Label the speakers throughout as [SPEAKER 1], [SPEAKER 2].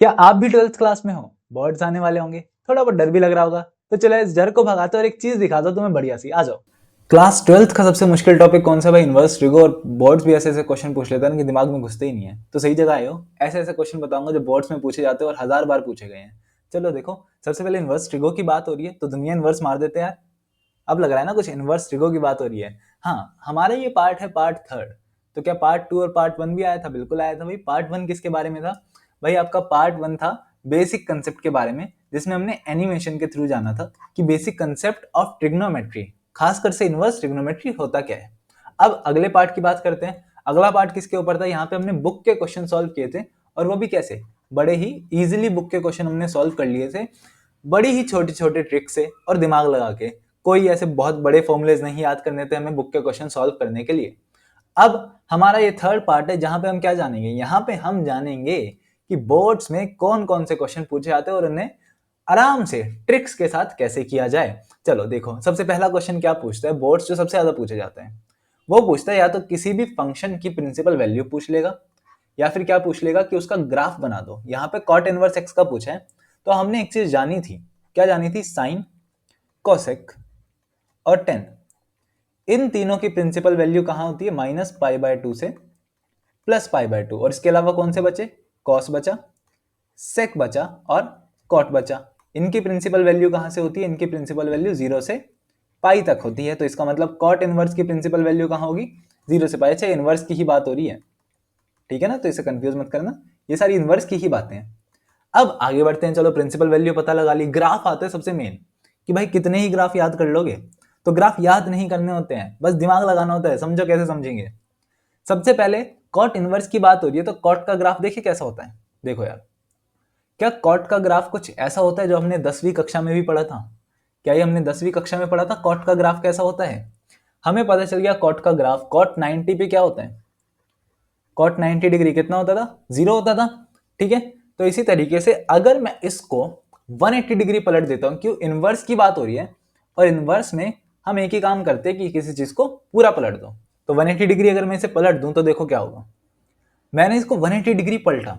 [SPEAKER 1] क्या आप भी 12th क्लास में हो? बोर्ड्स आने वाले होंगे, थोड़ा बहुत डर भी लग रहा होगा। तो चलो इस डर को भगाते और एक चीज दिखाता हूं तुम्हें बढ़िया सी। आ जाओ। क्लास 12th का सबसे मुश्किल टॉपिक कौन सा भाई? Inverse trigo. और बोर्ड्स भी ऐसे ऐसे क्वेश्चन पूछ लेते हैं कि दिमाग में घुसते ही नहीं है। तो सही जगह आए हो। ऐसे ऐसे क्वेश्चन बताऊंगा जो बोर्ड्स में पूछे जाते हैं और 1000 बार पूछे गए हैं। चलो देखो, सबसे पहले इनवर्स ट्रिगो की बात हो रही है तो दुनिया इनवर्स मार देते हैं यार। अब लग रहा है ना कुछ इनवर्स ट्रिगो की बात हो रही है। हाँ, हमारा ये पार्ट है पार्ट 3rd। तो क्या पार्ट 2 और पार्ट 1 भी आया था? बिल्कुल आया था भाई। पार्ट 1 किसके बारे में था भाई? आपका पार्ट 1 था बेसिक कंसेप्ट के बारे में, जिसमें हमने एनिमेशन के थ्रू जाना था कि बेसिक कंसेप्ट ऑफ ट्रिग्नोमेट्री, खासकर से इनवर्स ट्रिग्नोमेट्री होता क्या है। अब अगले पार्ट की बात करते हैं। अगला पार्ट किसके ऊपर था? यहाँ पे हमने बुक के क्वेश्चन सॉल्व किए थे, और वो भी कैसे? बड़े ही इजीली बुक के क्वेश्चन हमने सॉल्व कर लिए थे, बड़ी ही छोटे छोटे ट्रिक से और दिमाग लगा के। कोई ऐसे बहुत बड़े फॉर्मूलेज नहीं याद करने थे हमें बुक के क्वेश्चन सॉल्व करने के लिए। अब हमारा ये 3rd पार्ट है जहां पे हम क्या जानेंगे? यहाँ पे हम जानेंगे कि बोर्ड्स में कौन कौन से क्वेश्चन पूछे जाते हैं और उन्हें आराम से ट्रिक्स के साथ कैसे किया जाए। चलो देखो, सबसे पहला क्वेश्चन क्या पूछता है बोर्ड्स जो सबसे ज्यादा पूछे जाते हैं? वो पूछता है या तो किसी भी फंक्शन की प्रिंसिपल वैल्यू पूछ लेगा, या फिर क्या पूछ लेगा कि उसका ग्राफ बना दो। यहाँ पे कॉट इनवर्स एक्स का पूछा है। तो हमने एक चीज जानी थी। क्या जानी थी? साइन, कोसेक और टेन। इन तीनों की प्रिंसिपल वैल्यू कहां होती है? -π/2 से +π/2। और इसके अलावा कौन से बचे? कॉस बचा, सेक बचा और कॉट बचा। इनकी प्रिंसिपल वैल्यू कहां से होती है? इनकी प्रिंसिपल वैल्यू 0 से पाई तक होती है। तो इसका मतलब कॉट इनवर्स की प्रिंसिपल वैल्यू कहां होगी? 0 से पाई। अच्छा, इनवर्स की ही बात हो रही है, ठीक है ना? तो इसे कंफ्यूज मत करना, ये सारी इनवर्स की ही बातें हैं। अब आगे बढ़ते हैं। चलो प्रिंसिपल वैल्यू पता लगा ली, ग्राफ आते हैं सबसे मेन कि भाई कितने ही ग्राफ याद कर लोगे? तो ग्राफ याद नहीं करने होते हैं, बस दिमाग लगाना होता है। समझो कैसे समझेंगे। सबसे पहले कॉट इनवर्स की बात हो रही है तो कॉट का ग्राफ देखिए कैसा होता है। देखो यार, क्या कॉट का ग्राफ कुछ ऐसा होता है जो हमने 10वीं कक्षा में भी पढ़ा था? क्या ये हमने 10वीं कक्षा में पढ़ा था कॉट का ग्राफ कैसा होता है? हमें पता चल गया कॉट का ग्राफ कॉट 90 पे क्या होता है? कॉट 90 डिग्री कितना होता था? 0 होता था, ठीक है। तो इसी तरीके से अगर मैं इसको 180 डिग्री पलट देता हूं, क्यों? इनवर्स की बात हो रही है, और इनवर्स में हम एक ही काम करते हैं कि किसी चीज को पूरा पलट दो। तो 180 डिग्री अगर मैं इसे पलट दूं तो देखो क्या होगा। मैंने इसको 180 डिग्री पलटा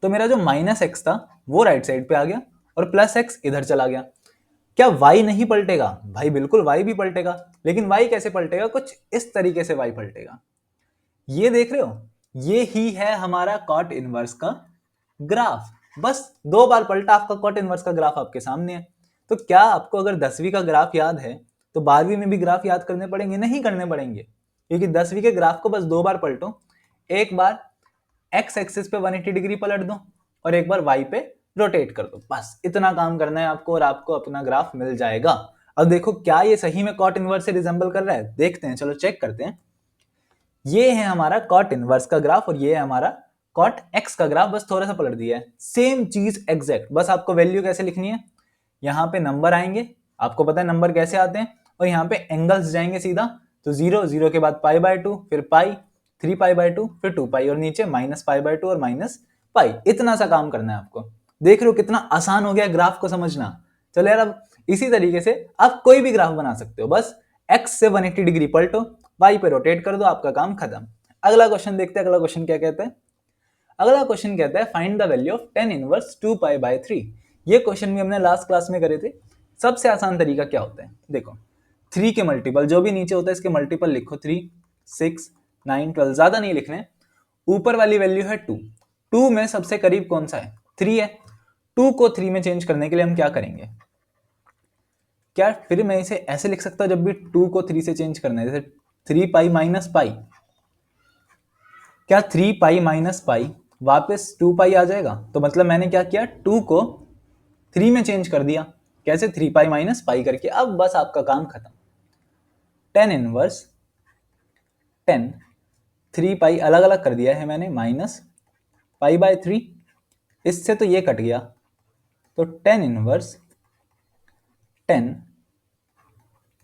[SPEAKER 1] तो मेरा जो -x था वो राइट साइड पे आ गया और +x इधर चला गया। क्या y नहीं पलटेगा? भाई बिल्कुल y भी पलटेगा, लेकिन y कैसे पलटेगा? कुछ इस तरीके से y पलटेगा। ये देख रहे हो, ये ही है हमारा कॉट इनवर्स का ग्राफ। बस 2 बार पलटा, आपका कॉट इनवर्स का ग्राफ आपके सामने है। तो क्या आपको अगर 10वीं का ग्राफ याद है तो 12वीं में भी ग्राफ याद करने पड़ेंगे? नहीं करने पड़ेंगे, क्योंकि 10वीं के ग्राफ को बस 2 बार पलटो। एक बार एक्स एक्सिस पे 180 डिग्री पलट दो और एक बार वाई पे रोटेट कर दो। बस इतना काम करना है आपको और आपको अपना ग्राफ मिल जाएगा। अब देखो, क्या ये सही में कॉट इनवर्स से रिजेंबल कर रहा है? देखते हैं, चलो चेक करते हैं। ये है हमारा कॉट इनवर्स का ग्राफ और ये है हमारा कॉट एक्स का ग्राफ। बस थोड़ा सा पलट दिया है, सेम चीज एग्जैक्ट। बस आपको वैल्यू कैसे लिखनी है? यहाँ पे नंबर आएंगे, आपको पता है नंबर कैसे आते हैं, और यहाँ पे एंगल्स जाएंगे सीधा। तो 0 0 के बाद π/2, फिर पाई, 3π/2, फिर 2π, और नीचे -π/2 और -π। इतना सा काम करना है आपको। देख रहे हो कितना आसान हो गया ग्राफ को समझना। चलो यार, अब इसी तरीके से आप कोई भी ग्राफ बना सकते हो। बस एक्स से 180 डिग्री पलटो, वाई पे रोटेट कर दो, आपका काम खत्म। अगला क्वेश्चन देखते हैं। अगला क्वेश्चन क्या कहता है? अगला क्वेश्चन कहता है find the value of tan inverse 2π/3। ये क्वेश्चन भी हमने लास्ट क्लास में करे थे। सबसे आसान तरीका क्या होता है? देखो, 3 के मल्टीपल जो भी नीचे होता है इसके मल्टीपल लिखो। 3, 6, 9, 12, ज्यादा नहीं लिखने। ऊपर वाली वैल्यू है 2। 2 में सबसे करीब कौन सा है? 3 है। 2 को 3 में चेंज करने के लिए हम क्या करेंगे? क्या फिर मैं इसे ऐसे लिख सकता हूं जब भी 2 को 3 से चेंज करना है, जैसे 3π माइनस पाई? क्या 3π माइनस पाई वापस 2π आ जाएगा? तो मतलब मैंने क्या किया, 2 को 3 में चेंज कर दिया। कैसे? 3π माइनस पाई करके। अब बस आपका काम खत्म। tan इनवर्स 10, 3π अलग अलग कर दिया है मैंने, -π/3। इससे तो ये कट गया, तो tan inverse 10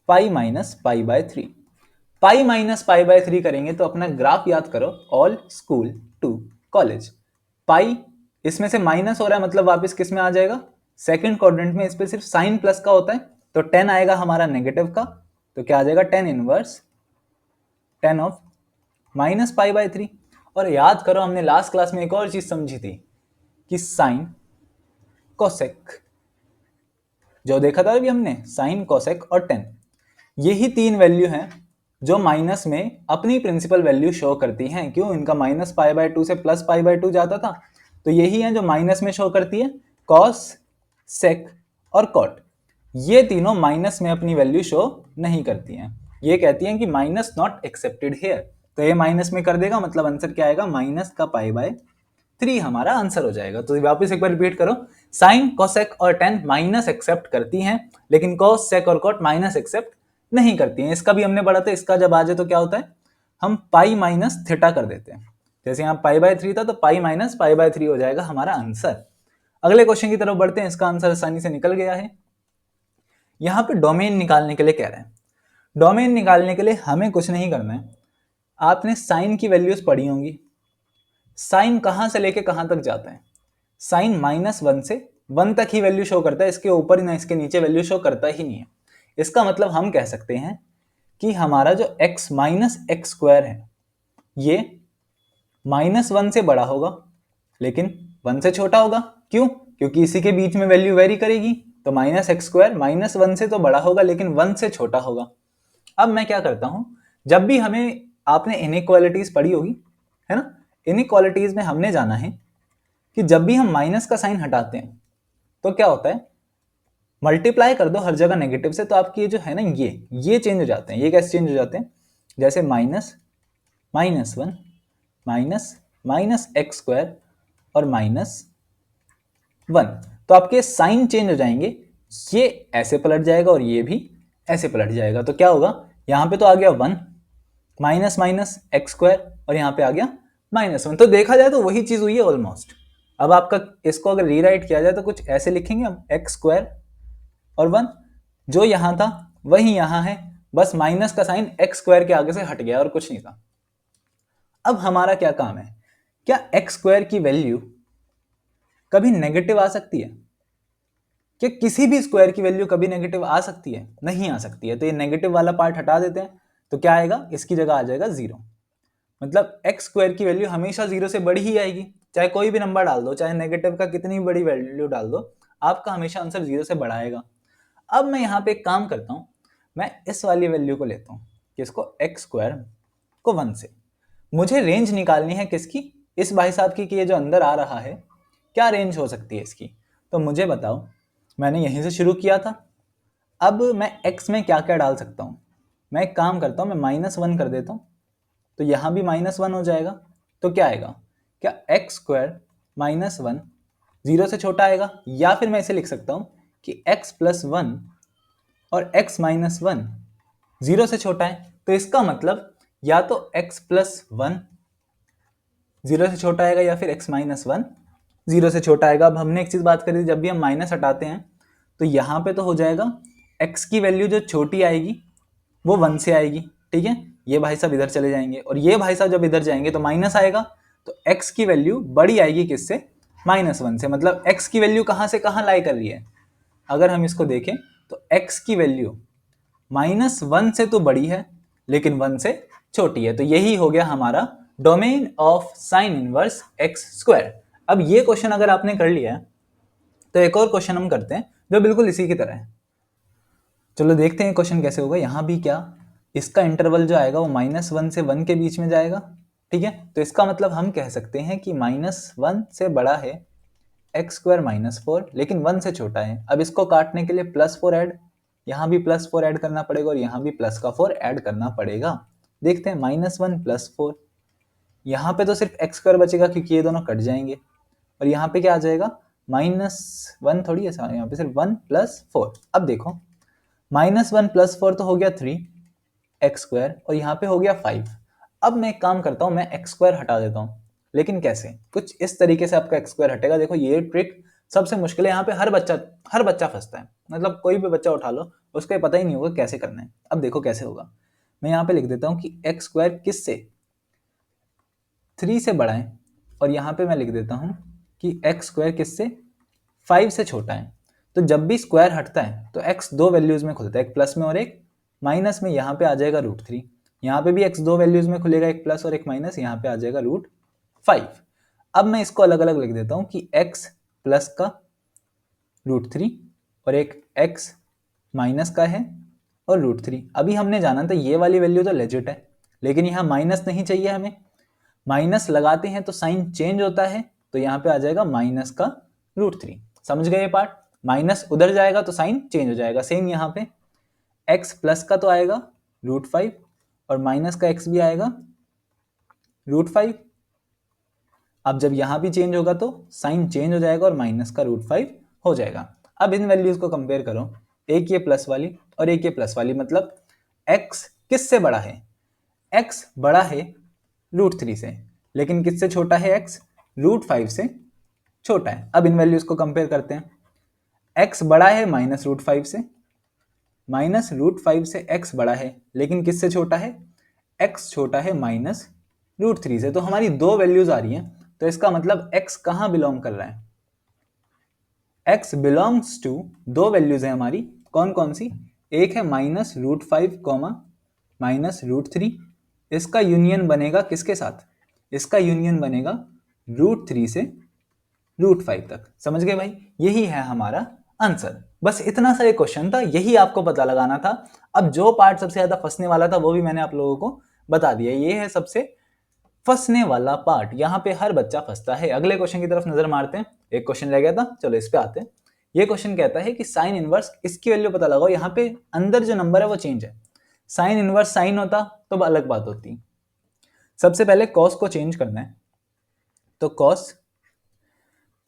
[SPEAKER 1] pi minus π/3। Pi minus π/3 करेंगे तो अपना ग्राफ याद करो, all school to college. Pi इसमें से माइनस हो रहा है, मतलब वापस किस में आ जाएगा? सेकंड क्वाड्रेंट में। इस पे सिर्फ साइन प्लस का होता है, तो 10 आएगा हमारा नेगेटिव का। तो क्या आ जाएगा? tan inverse 10 of -π/3। और याद करो, हमने लास्ट क्लास में एक और चीज समझी थी कि साइन कोसेक, जो देखा था अभी हमने, साइन कोसेक और टेन, यही तीन वैल्यू हैं जो माइनस में अपनी प्रिंसिपल वैल्यू शो करती हैं। क्यों? इनका माइनस पाई बाय 2 से प्लस पाई बाय 2 जाता था, तो यही है जो माइनस में शो करती है, कॉस, सेक और कॉट। ये तीनों माइनस में अपनी वैल्यू शो नहीं करती हैं। ये कहती हैं कि माइनस नॉट एक्सेप्टेड हेयर, तो ये माइनस में कर देगा, मतलब आंसर क्या आएगा, माइनस का पाई बाय 3 हमारा आंसर हो जाएगा। तो वापस एक बार रिपीट करो, साइन, कोसेक और टेन माइनस एक्सेप्ट करती हैं, लेकिन कॉस, सेक और कॉट माइनस एक्सेप्ट नहीं करती हैं। इसका भी हमने पढ़ा था, इसका जब आ जाए तो क्या होता है, हम पाई माइनस थीटा कर देते हैं। जैसे यहाँ पाई बाय 3 था, तो पाई माइनस पाई बाय 3 हो जाएगा हमारा आंसर। अगले क्वेश्चन की तरफ बढ़ते हैं, इसका आंसर आसानी से निकल गया है। यहाँ पे डोमेन निकालने के लिए कह रहे हैं। डोमेन निकालने के लिए हमें कुछ नहीं करना है, आपने साइन की वैल्यूज पढ़ी होंगी। साइन कहां से लेके कहां तक जाता है, साइन -1 से 1 तक ही वैल्यू शो करता है, इसके ऊपर ना इसके नीचे वैल्यू शो करता ही नहीं है। इसका मतलब हम कह सकते हैं कि हमारा जो x माइनस एक्स स्क्वायर है ये -1 से बड़ा होगा, लेकिन 1 से छोटा होगा। क्यों? क्योंकि इसी के बीच में वैल्यू वेरी करेगी, तो माइनस एक्स स्क्वायर -1 से तो बड़ा होगा, लेकिन 1 से छोटा होगा। अब मैं क्या करता हूं, जब भी हमें, आपने इनइक्वालिटीज पढ़ी होगी, है ना, इनइक्वालिटीज में हमने जाना है कि जब भी हम माइनस का साइन हटाते हैं तो क्या होता है, मल्टीप्लाई कर दो हर जगह नेगेटिव से, तो आपकी ये जो है ना, ये चेंज हो जाते हैं। ये कैसे चेंज हो जाते हैं, जैसे minus -1 minus minus x square और -1, तो आपके साइन चेंज हो जाएंगे। ये ऐसे पलट जाएगा और ये भी ऐसे पलट जाएगा। तो क्या होगा, यहां पे तो आ गया 1 माइनस माइनस एक्स स्क्वायर और यहां पे आ गया -1। तो देखा जाए तो वही चीज हुई है ऑलमोस्ट। अब आपका इसको अगर रीराइट किया जाए तो कुछ ऐसे लिखेंगे हम, एक्स स्क्वायर और 1, जो यहां था वही यहां है, बस माइनस का साइन एक्स स्क्वायर के आगे से हट गया और कुछ नहीं था। अब हमारा क्या काम है, क्या एक्स स्क्वायर की वैल्यू कभी नेगेटिव आ सकती है? क्या किसी भी स्क्वायर की वैल्यू कभी नेगेटिव आ सकती है? नहीं आ सकती है। तो ये नेगेटिव वाला पार्ट हटा देते हैं, तो क्या आएगा, इसकी जगह आ जाएगा 0। मतलब एक्स स्क्वायर की वैल्यू हमेशा 0 से बड़ी ही आएगी, चाहे कोई भी नंबर डाल दो, चाहे नेगेटिव का कितनी बड़ी वैल्यू डाल दो, आपका हमेशा आंसर 0 से बड़ा आएगा। अब मैं यहाँ पे एक काम करता हूँ, मैं इस वाली वैल्यू को लेता हूँ, किसको, एक्स स्क्वायर को 1 से। मुझे रेंज निकालनी है किसकी, इस भाई साहब की, कि ये जो अंदर आ रहा है क्या रेंज हो सकती है इसकी। तो मुझे बताओ, मैंने यहीं से शुरू किया था, अब मैं x में क्या क्या डाल सकता हूँ। मैं एक काम करता हूँ, मैं -1 कर देता हूँ, तो यहाँ भी -1 हो जाएगा। तो क्या आएगा, क्या एक्स स्क्वायर -1 0 से छोटा आएगा, या फिर मैं इसे लिख सकता हूँ कि x + 1 और x - 1 0 से छोटा है। तो इसका मतलब या तो x + 1 0 से छोटा आएगा, या फिर x - 1 0 से छोटा आएगा। अब हमने एक चीज बात करी थी, जब भी हम माइनस हटाते हैं तो यहाँ पे तो हो जाएगा x की वैल्यू जो छोटी आएगी वो 1 से आएगी, ठीक है। ये भाई साहब इधर चले जाएंगे और ये भाई साहब जब इधर जाएंगे तो माइनस आएगा, तो x की वैल्यू बड़ी आएगी किससे, -1 से। मतलब x की वैल्यू कहाँ से कहाँ लाई कर रही है, अगर हम इसको देखें तो x की वैल्यू -1 से तो बड़ी है लेकिन 1 से छोटी है। तो यही हो गया हमारा domain of sine inverse x square. अब ये क्वेश्चन अगर आपने कर लिया है तो एक और क्वेश्चन हम करते हैं जो बिल्कुल इसी की तरह है। चलो देखते हैं क्वेश्चन कैसे होगा। यहाँ भी क्या, इसका इंटरवल जो आएगा वो -1 से 1 के बीच में जाएगा, ठीक है। तो इसका मतलब हम कह सकते हैं कि -1 से बड़ा है x² -4, लेकिन 1 से छोटा है। अब इसको काटने के लिए +4 ऐड, यहाँ भी +4 ऐड करना पड़ेगा और यहाँ भी +4 ऐड करना पड़ेगा। देखते हैं, -1 + 4, यहाँ पे तो सिर्फ x² बचेगा क्योंकि ये दोनों कट जाएंगे, और यहाँ पे क्या आ जाएगा, -1 थोड़ी है, यहाँ पे सिर्फ 1 + 4। अब देखो, -1 + 4 तो हो गया 3x², और यहाँ पे हो गया 5। अब मैं एक काम करता हूँ, मैं x² हटा देता हूँ, लेकिन कैसे, कुछ इस तरीके से आपका x² हटेगा। देखो ये ट्रिक सबसे मुश्किल है, यहाँ पे हर बच्चा फंसता है। मतलब कोई भी बच्चा उठा लो, उसको ये पता ही नहीं होगा कैसे करना है। अब देखो कैसे होगा, मैं यहाँ पे लिख देता हूँ कि x² किससे, 3 से बड़ा है, और यहाँ पे मैं लिख देता हूँ कि x² किससे, 5 से छोटा है। तो जब भी स्क्वायर हटता है तो x दो वैल्यूज में खुलता है, एक प्लस में और एक माइनस में। यहाँ पे आ जाएगा √3, यहाँ पे भी x दो वैल्यूज में खुलेगा, एक प्लस और एक माइनस, यहाँ पे आ जाएगा √5। अब मैं इसको अलग अलग लिख देता हूं कि x प्लस का √3 और एक x माइनस का है और √3। अभी हमने जाना था ये वाली वैल्यू तो लेजिट है, लेकिन यहाँ माइनस नहीं चाहिए हमें। माइनस लगाते हैं तो साइन चेंज होता है, तो यहाँ पे आ जाएगा माइनस का √3। समझ गए ये पार्ट? माइनस उधर जाएगा तो साइन चेंज हो जाएगा। सेम यहाँ पे x प्लस का तो आएगा √5 और माइनस का x भी आएगा √5। अब जब यहाँ भी चेंज होगा तो साइन चेंज हो जाएगा और माइनस का √5 हो जाएगा। अब इन वैल्यूज को कंपेयर करो, एक ये प्लस वाली और एक ये प्लस वाली, मतलब x किससे बड़ा है? x बड़ा है √3 से, लेकिन किससे छोटा है x? √5 से छोटा है। अब इन वैल्यूज को कंपेयर करते हैं। x बड़ा है -√5 से, -√5 से x बड़ा है, लेकिन किससे छोटा है? x छोटा है -√3 से। तो हमारी दो वैल्यूज आ रही हैं, तो इसका मतलब x कहाँ बिलोंग कर रहा है? x बिलोंग्स टू, दो वैल्यूज है हमारी, कौन कौन सी? एक है -√5, -√3। इसका यूनियन बनेगा किसके साथ? इसका यूनियन बनेगा √3 से √5 तक। समझ गए भाई? यही है हमारा आंसर। बस इतना सा एक क्वेश्चन था, यही आपको पता लगाना था। अब जो पार्ट सबसे ज्यादा फंसने वाला था वो भी मैंने आप लोगों को बता दिया। ये है सबसे फंसने वाला पार्ट, यहाँ पे हर बच्चा फंसता है। अगले क्वेश्चन की तरफ नजर मारते हैं। एक क्वेश्चन रह गया था, चलो इस पे आते हैं। ये क्वेश्चन कहता है कि साइन इनवर्स, इसकी वैल्यू पता लगाओ। यहाँ पे अंदर जो नंबर है वो चेंज है। साइन इनवर्स साइन होता तो अलग बात होती। सबसे पहले कॉस को चेंज करना है, तो कॉस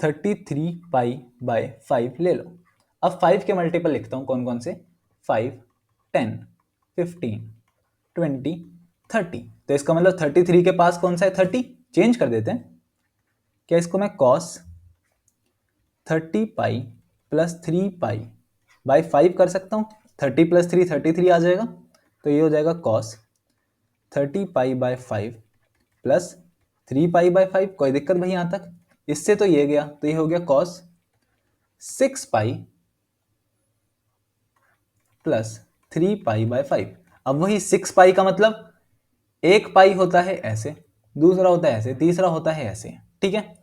[SPEAKER 1] 33π/5 ले लो। अब 5 के मल्टीपल लिखता हूं, कौन कौन से? 5, 10, 15, 20, 30। तो इसका मतलब 33 के पास कौन सा है? 30। चेंज कर देते हैं। क्या इसको मैं cos 30π + 3π/5 कर सकता हूँ? 30 + 3 33 आ जाएगा, तो ये हो जाएगा cos 30π/5 + 3π/5। कोई दिक्कत भाई यहां तक? इससे तो ये गया, तो ये हो गया cos 6π + 3π/5। अब वही 6π का मतलब एक पाई होता है ऐसे, दूसरा होता है ऐसे, तीसरा होता है ऐसे। ठीक है,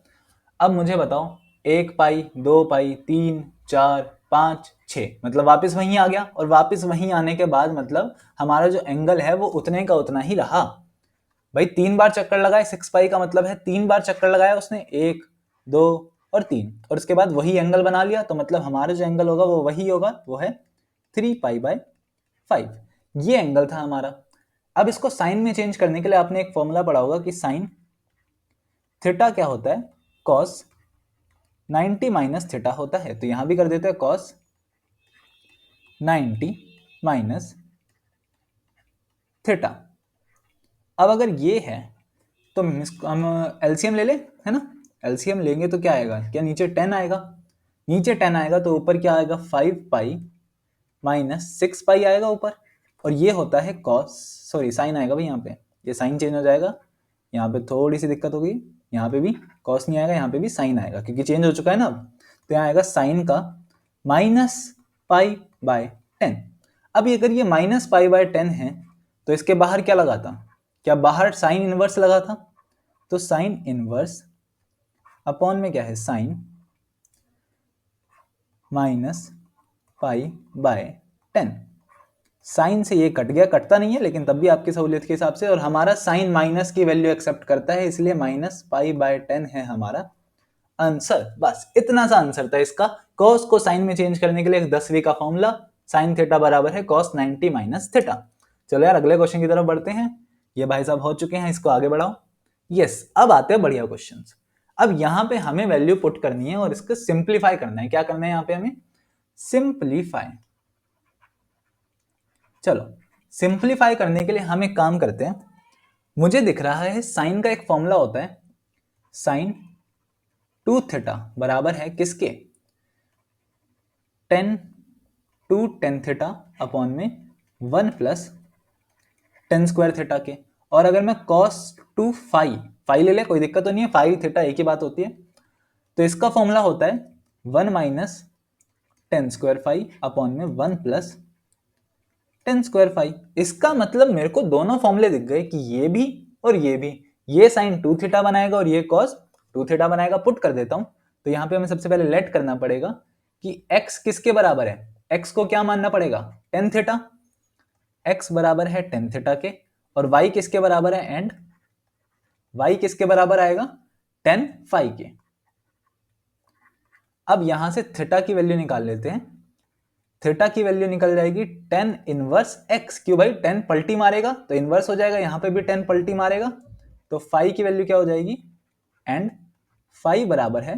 [SPEAKER 1] अब मुझे बताओ, 1 पाई, 2 पाई, 3, 4, 5, 6, मतलब वापस वहीं आ गया। और वापस वहीं आने के बाद मतलब हमारा जो एंगल है वो उतने का उतना ही रहा। भाई 3 बार चक्कर लगाए, 6 पाई का मतलब है 3 बार चक्कर लगाया उसने, 1, 2 और 3, और उसके बाद वही एंगल बना लिया। तो मतलब हमारा जो एंगल होगा वो वही होगा, वो है 3π/5। ये एंगल था हमारा। अब इसको साइन में चेंज करने के लिए आपने एक फॉर्मूला पढ़ा होगा कि साइन थीटा क्या होता है? cos 90 - थीटा होता है। तो यहां भी कर देते हैं cos 90 - थीटा। अब अगर ये है तो हम एलसीएम ले ले, है ना? एलसीएम लेंगे तो क्या आएगा? क्या नीचे 10 आएगा? नीचे 10 आएगा तो ऊपर क्या आएगा? 5π - 6π आएगा ऊपर। और ये होता है cos, सॉरी साइन आएगा भाई, यहाँ पे ये साइन चेंज हो जाएगा। यहाँ पे थोड़ी सी दिक्कत होगी, यहाँ पे भी cos नहीं आएगा, यहाँ पे भी साइन आएगा, क्योंकि चेंज हो चुका है ना अब। तो यहाँ आएगा साइन का -π/10। अब अगर ये -π/10 है तो इसके बाहर क्या लगा था? क्या बाहर साइन इनवर्स लगा था? तो साइन इनवर्स अपॉन में क्या है? साइन -π/10। साइन से ये कट गया, कटता नहीं है लेकिन तब भी आपकी सहूलियत के हिसाब से। और हमारा साइन माइनस की वैल्यू एक्सेप्ट करता है, इसलिए -π/10 है हमारा आंसर। बस इतना सा आंसर था इसका। cos को साइन में चेंज करने के लिए 10वीं का फॉर्मूला, साइन थीटा बराबर है cos 90 - थीटा। चलो यार अगले क्वेश्चन की तरफ बढ़ते हैं। ये भाई साहब हो चुके हैं, इसको आगे बढ़ाओ। यस, अब आते हैं बढ़िया क्वेश्चन। अब यहाँ पे हमें वैल्यू पुट करनी है और इसको सिंप्लीफाई करना है। क्या करना है यहाँ पे हमें? सिंप्लीफाई। चलो सिंप्लीफाई करने के लिए हम एक काम करते हैं। मुझे दिख रहा है साइन का एक फॉर्मूला होता है, साइन 2 थीटा बराबर है किसके? 10 थीटा अपॉन में 1 + tan² थीटा के। और अगर मैं cos 2 फाई ले ले, कोई दिक्कत तो नहीं है, फाई थीटा एक ही बात होती है। तो इसका फॉर्मूला होता है 1 - tan² फाई अपॉन में 1 + tan² फाई। इसका मतलब मेरे को दोनों फॉर्मूले दिख गए कि ये भी और ये भी, ये साइन 2 थीटा बनाएगा और ये cos टू थीटा बनाएगा, पुट कर देता हूं। तो यहाँ पे हमें सबसे पहले लेट करना पड़ेगा कि x किसके बराबर है, x को क्या मानना पड़ेगा, टेन थीटा, x बराबर है टेन थीटा के, और y किसके बराबर है, एंड y किसके बराबर आएगा, टेन फाई के। अब यहां से थीटा की वैल्यू निकाल लेते हैं। थीटा की वैल्यू निकल जाएगी टेन इनवर्स x, क्यों भाई, टेन पलटी मारेगा तो इनवर्स हो जाएगा, यहां पे भी टेन पलटी मारेगा, तो फाई की वैल्यू क्या हो जाएगी, एंड फाई बराबर है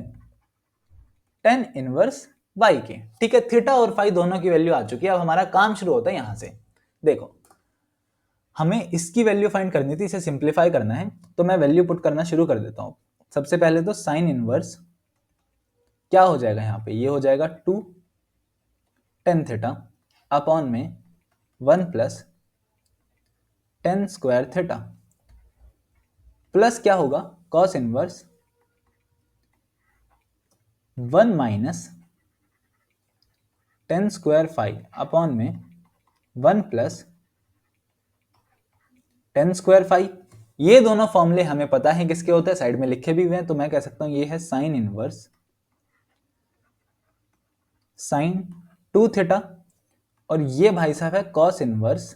[SPEAKER 1] टेन इनवर्स y के। ठीक है, थीटा और फाई दोनों की वैल्यू आ चुकी है। अब हमारा काम शुरू होता है यहां से। देखो, हमें इसकी वैल्यू फाइंड करनी थी, इसे सिंप्लीफाई करना है, तो मैं वैल्यू पुट करना शुरू कर देता हूं। सबसे पहले तो साइन इनवर्स क्या हो जाएगा, यहां पे ये हो जाएगा टू टेन थीटा अपॉन में one plus tan square theta, plus क्या होगा, cos inverse one minus tan square five upon में one plus tan square five. ये दोनों फॉर्मूले हमें पता है किसके होते हैं, साइड में लिखे भी हुए हैं, तो मैं कह सकता हूं ये है sine inverse sine to theta, और ये भाई साहब है cos inverse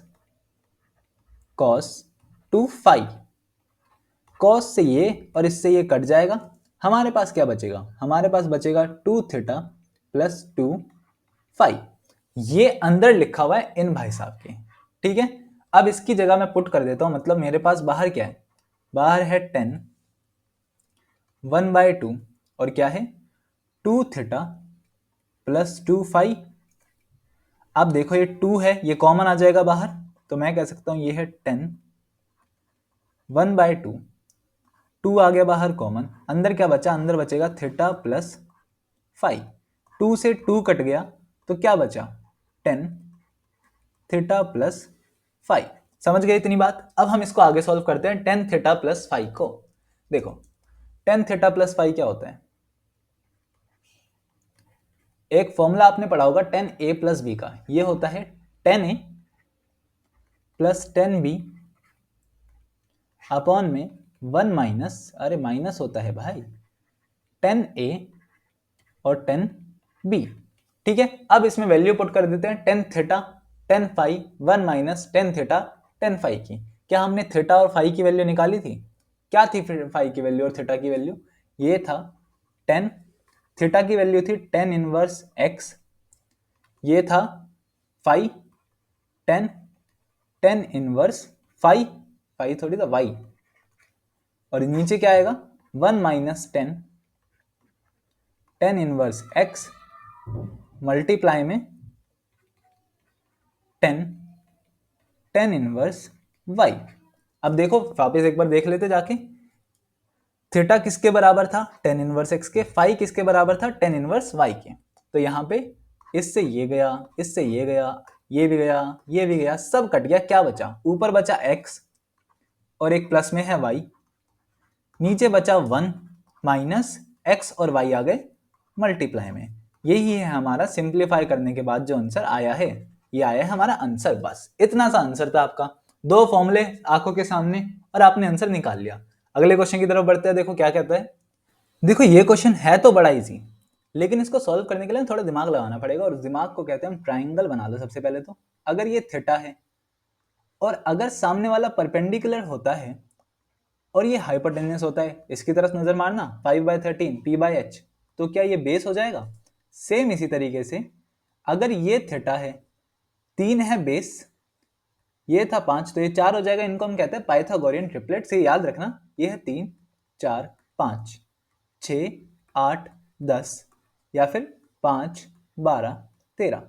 [SPEAKER 1] cos two five. Cos से ये और इससे ये कट जाएगा, हमारे पास क्या बचेगा, हमारे पास बचेगा two theta plus two five. ये अंदर लिखा हुआ है इन भाई साहब के। ठीक है, अब इसकी जगह मैं पुट कर देता हूं, मतलब मेरे पास बाहर क्या है, बाहर है टेन वन बाय टू, और क्या है two theta plus two five. अब देखो ये टू है, ये कॉमन आ जाएगा बाहर, तो मैं कह सकता हूं ये है tan one by two, two आ गया बाहर कॉमन, अंदर क्या बचा, अंदर बचेगा थीटा प्लस फाइव। टू से टू कट गया तो क्या बचा, टेन थीटा प्लस फाइव। समझ गए इतनी बात। अब हम इसको आगे सॉल्व करते हैं, टेन थीटा प्लस फाइव को। देखो टेन थीटा प्लस फाइव क्या होता है, एक फॉर्मूला आपने पढ़ा होगा टेन ए प्लस बी का, ये होता है टेन ए प्लस टेन बी अपॉन में वन माइनस, अरे माइनस होता है भाई, टेन ए और टेन बी। ठीक है, अब इसमें वैल्यू पुट कर देते हैं, tan theta tan five one minus tan theta tan five की। क्या हमने थीटा और फाइव की वैल्यू निकाली थी, क्या थी फाइव की वैल्यू और थीटा की वैल्यू, ये था टेन, थीटा की वैल्यू थी टेन इनवर्स एक्स, ये था five ten tan inverse five, five थोड़ी था वाई, और नीचे क्या आएगा one minus ten tan inverse x multiply में टेन टेन इनवर्स वाई। अब देखो वापस एक बार देख लेते जाके, थीटा किसके बराबर था, टेन इनवर्स एक्स के, फाई किसके बराबर था, टेन इनवर्स वाई के। तो यहाँ पे इससे ये गया, इससे ये गया, ये भी गया, ये भी गया, सब कट गया, क्या बचा, ऊपर बचा x और एक प्लस में है y, नीचे बचा वन माइनस x और y आ गए मल्टीप्लाई में। यही है हमारा सिंप्लीफाई करने के बाद जो आंसर आया है, ये आया है हमारा आंसर। बस इतना सा आंसर था आपका, दो फॉर्मूले आंखों के सामने और आपने आंसर निकाल लिया। अगले क्वेश्चन की तरफ बढ़ते हैं, देखो क्या कहता है। देखो ये क्वेश्चन है तो बड़ा इजी, लेकिन इसको सॉल्व करने के लिए थोड़ा दिमाग लगाना पड़ेगा, और दिमाग को कहते हैं हम ट्राइंगल बना लो। सबसे पहले तो अगर ये थीटा है और अगर सामने वाला परपेंडिकुलर होता है और ये हाइपोटेन्यूस होता है, इसकी तरफ नजर मारना, 5/13 p/h, तो क्या ये बेस हो जाएगा। सेम इसी तरीके से अगर ये थीटा है, तीन है बेस, ये था 5, तो ये 4 हो जाएगा। इनको हम कहते हैं पाइथागोरियन ट्रिपलेट, से याद रखना, ये है 3 4 5 6 8 10, या फिर 5 12 13।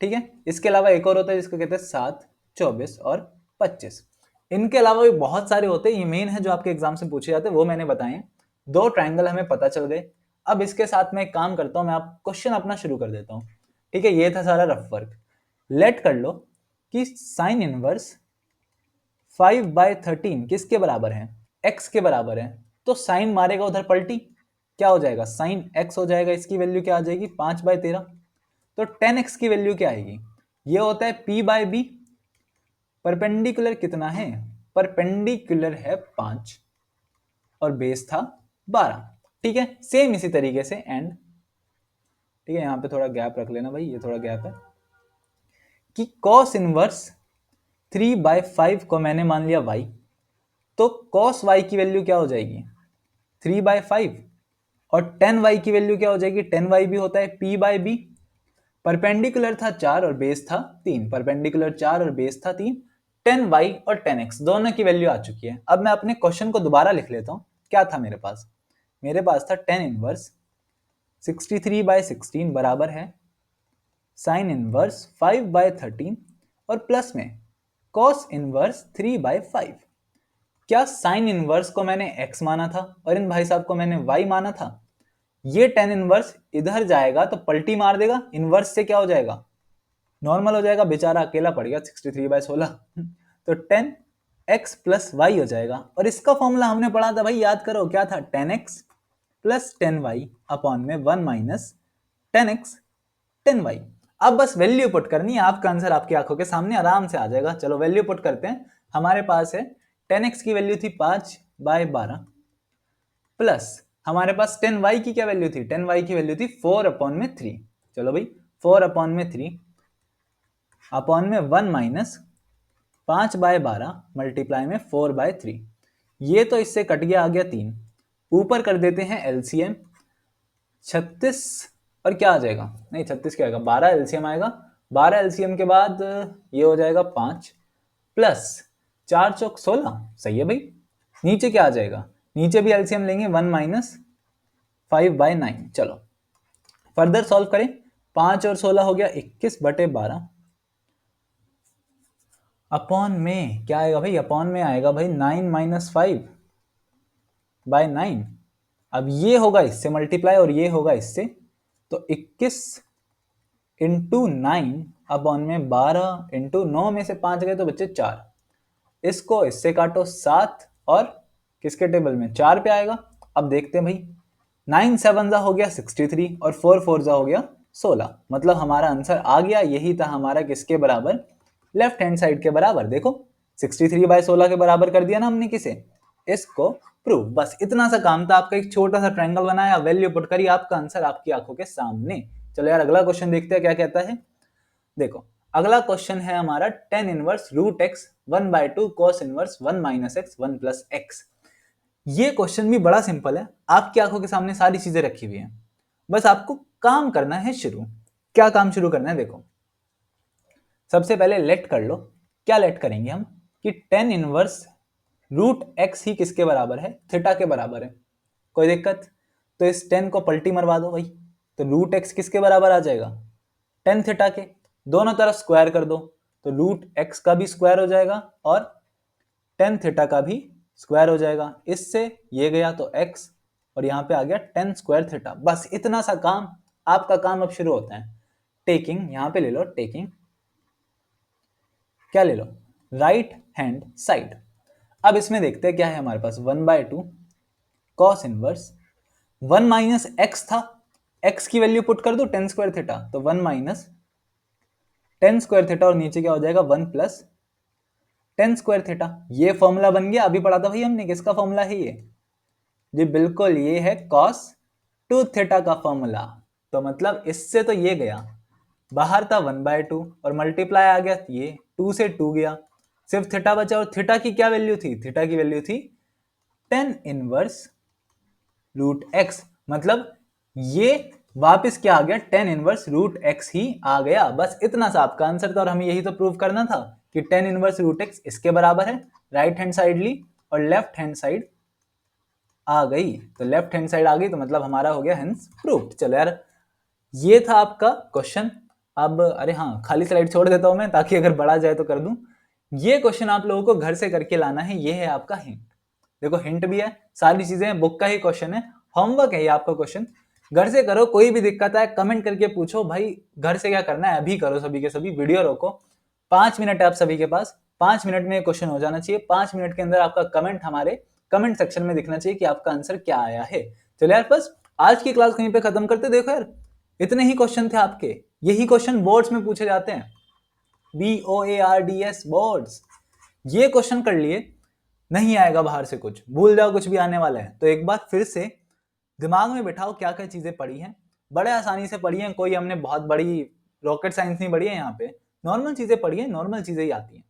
[SPEAKER 1] ठीक है, इसके अलावा एक और होता है जिसको कहते हैं 7 24 और 25। इनके अलावा भी बहुत सारे होते हैं, ये मेन है जो आपके एग्जाम से पूछे जाते हैं, वो मैंने बताए। दो ट्राइंगल हमें पता चल गए। अब इसके साथ मैं एक काम करता हूं, मैं आप क्वेश्चन अपना शुरू कर देता हूं। ठीक है, ये था सारा रफ वर्क। लेट कर लो कि साइन इनवर्स 5/13 किसके बराबर है, x के बराबर है, तो साइन मारेगा उधर पलटी, क्या हो जाएगा, साइन x हो जाएगा, इसकी वैल्यू क्या आ जाएगी 5/13। तो 10x की वैल्यू क्या आएगी, ये होता है p/b। परपेंडिकुलर कितना है, परपेंडिकुलर है 5 और बेस था 12। ठीक है, सेम इसी तरीके से एंड, ठीक है, यहाँ पे थोड़ा गैप रख लेना भाई, ये थोड़ा गैप है, कि कॉस इनवर्स 3/5 को मैंने मान लिया y, तो कॉस y की वैल्यू क्या हो जाएगी 3/5, और tan y की वैल्यू क्या हो जाएगी, tan y भी होता है p/b, परपेंडिकुलर था 4 और बेस था 3, परपेंडिकुलर 4 और बेस था 3, tan y और tan x दोनों की वैल्यू आ चुकी है। अब मैं अपने क्वेश्चन को दोबारा लिख लेता हूं, क्या था मेरे पास था tan इनवर्स 63/16 बराबर है साइन इनवर्स 5/13 और प्लस में कॉस इनवर्स 3/5। क्या साइन इनवर्स को मैंने x माना था और इन भाई साहब को मैंने y माना था? ये tan इनवर्स इधर जाएगा तो पलटी मार देगा, इनवर्स से क्या हो जाएगा, नॉर्मल हो जाएगा, बेचारा अकेला पड़ गया 63/16 तो tan x प्लस वाई हो जाएगा। और इसका फॉर्मूला हमने पढ़ा था भाई, याद करो क्या था, tan x plus tan y upon में 1 minus tan x tan y। अब बस वैल्यू पुट करनी है, आपका आंसर आपकी आंखों के सामने आराम से आ जाएगा। चलो वैल्यू पुट करते हैं। हमारे पास है tan x की वैल्यू थी 5/12 प्लस हमारे पास tan y की क्या वैल्यू थी, tan y की वैल्यू थी 4/3। चलो भाई 4/3 अपॉन में 1 माइनस 5/12 मल्टीप्लाई में 4/3। ये तो इससे कट गया, आ गया 3। ऊपर कर देते हैं एलसीएम, 36 और क्या आ जाएगा, नहीं 36 क्या आएगा, 12 एलसीएम आएगा। 12 एलसीएम के बाद ये हो जाएगा 5 प्लस 4 चौक 16, सही है भाई। नीचे क्या आ जाएगा, नीचे भी एलसीएम लेंगे, 1 माइनस 5/9। चलो फर्दर सॉल्व करें, 5 और 16 हो गया 21/12 अपॉन में क्या आएगा भाई, अपॉन में आएगा भाई 9 माइनस 5/9। अब ये होगा इससे मल्टीप्लाई और ये होगा इससे, तो 21 इंटू 9 अपॉन में 12 इंटू 9 में से 5 गए तो बच्चे 4, इसको इससे काटो 7 और किसके टेबल में 4 पे आएगा। अब देखते हैं भाई, 9 7 जा हो गया 63 और 4 4 जा हो गया 16, मतलब हमारा आंसर आ गया, यही था हमारा किसके बराबर, लेफ्ट हैंड साइड के बराबर। देखो 63/16 के बराबर कर दिया ना हमने किसे, इसको प्रूव। बस इतना सा काम था आपका, एक छोटा सा ट्रायंगल बनाया, वैल्यू पुट करी, आपका आंसर आपकी आंखों के सामने। चलो यार अगला क्वेश्चन देखते हैं क्या कहता है। देखो अगला क्वेश्चन है हमारा tan inverse root x 1/2 cos inverse 1 minus x 1 plus x. ये क्वेश्चन भी बड़ा सिंपल है, आपकी आंखों के सामने सारी चीजें रखी हुई हैं, बस आपको काम करना है शुरू। क्या काम शुरू करना है, देखो सबसे पहले लेट कर लो। क्या लेट करेंगे हम, कि tan इनवर्स रूट एक्स ही किसके बराबर है, थीटा के बराबर है। कोई दिक्कत, तो इस tan को पलटी मरवा दो भाई, तो रूट एक्स किसके बराबर आ जाएगा, tan थीटा के। दोनों तरफ स्क्वायर कर दो, तो रूट एक्स का भी स्क्वायर हो जाएगा और tan थीटा का भी स्क्वायर हो जाएगा। इससे ये गया तो x और यहाँ पे आ गया tan स्क्वायर थीटा। बस इतना सा काम, आपका काम अब शुरू होता है। टेकिंग, यहाँ पे ले लो टेकिंग, क्या ले लो, राइट हैंड साइड। अब इसमें देखते हैं क्या है हमारे पास, 1/2 cos इनवर्स 1 माइनस एक्स था, x की वैल्यू पुट कर दो tan स्क्वायर थीटा, तो 1 माइनस tan स्क्वायर थीटा और नीचे क्या हो जाएगा 1 प्लस tan स्क्वायर थीटा। ये फॉर्मूला बन गया, अभी पढ़ा था भाई हमने, किसका फॉर्मूला है ये, जी बिल्कुल ये है cos 2 थीटा का फॉर्मूला। तो मतलब इससे तो ये गया, बाहर था 1/2 और मल्टीप्लाई आ गया, ये 2 से 2 गया, सिर्फ थीटा बचा। और थीटा की क्या वैल्यू थी, थीटा की वैल्यू थी tan इनवर्स रूट एक्स, मतलब ये वापस क्या आ गया, tan इनवर्स रूट एक्स ही आ गया। बस इतना सा आपका आंसर था, और हमें यही तो प्रूव करना था कि tan इनवर्स रूट एक्स इसके बराबर है। राइट हैंड साइड ली और लेफ्ट हैंड साइड आ गई, तो लेफ्ट हैंड साइड आ गई, तो मतलब हमारा हो गया हेंस प्रूव्ड। चलो यार ये था आपका क्वेश्चन। अब अरे हाँ, खाली स्लाइड छोड़ देता हूं मैं ताकि अगर बढ़ा जाए तो कर दूं। ये क्वेश्चन आप लोगों को घर से करके लाना है, ये है आपका हिंट। देखो हिंट भी है, सारी चीजें बुक का ही क्वेश्चन है, होमवर्क है ये आपका क्वेश्चन। घर से करो, कोई भी दिक्कत है कमेंट करके पूछो भाई, घर से क्या करना है अभी करो, सभी के सभी वीडियो रोको, 5 मिनट है आप सभी के पास, 5 मिनट में क्वेश्चन हो जाना चाहिए। 5 मिनट के अंदर आपका कमेंट हमारे कमेंट सेक्शन में दिखना चाहिए कि आपका आंसर क्या आया है। चलो यार बस आज की क्लास कहीं पे खत्म करते। देखो यार इतने ही क्वेश्चन थे आपके, यही क्वेश्चन बोर्ड्स में पूछे जाते हैं, BOARDS बोर्ड्स। ये क्वेश्चन कर लिए, नहीं आएगा बाहर से कुछ, भूल जाओ कुछ भी आने वाला है, तो एक बार फिर से दिमाग में बिठाओ क्या क्या चीजें पढ़ी हैं, बड़े आसानी से पढ़ी हैं, कोई हमने बहुत बड़ी रॉकेट साइंस नहीं पढ़ी है यहाँ पे, नॉर्मल चीजें पढ़ी है, नॉर्मल चीजें ही आती हैं।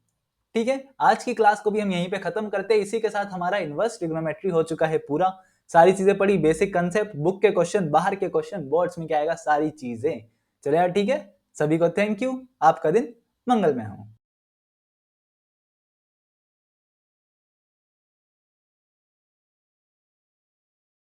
[SPEAKER 1] ठीक है, आज की क्लास को भी हम यहीं पे खत्म करते हैं। इसी के साथ हमारा इनवर्स ट्रिग्नोमेट्री हो चुका है पूरा। सारी चीजें पढ़ी, बेसिक कंसेप्ट, बुक के क्वेश्चन, बाहर के क्वेश्चन, बोर्ड्स में क्या आएगा, सारी चीजें। चले यार ठीक है, सभी को थैंक यू, आपका दिन मंगलमय हो।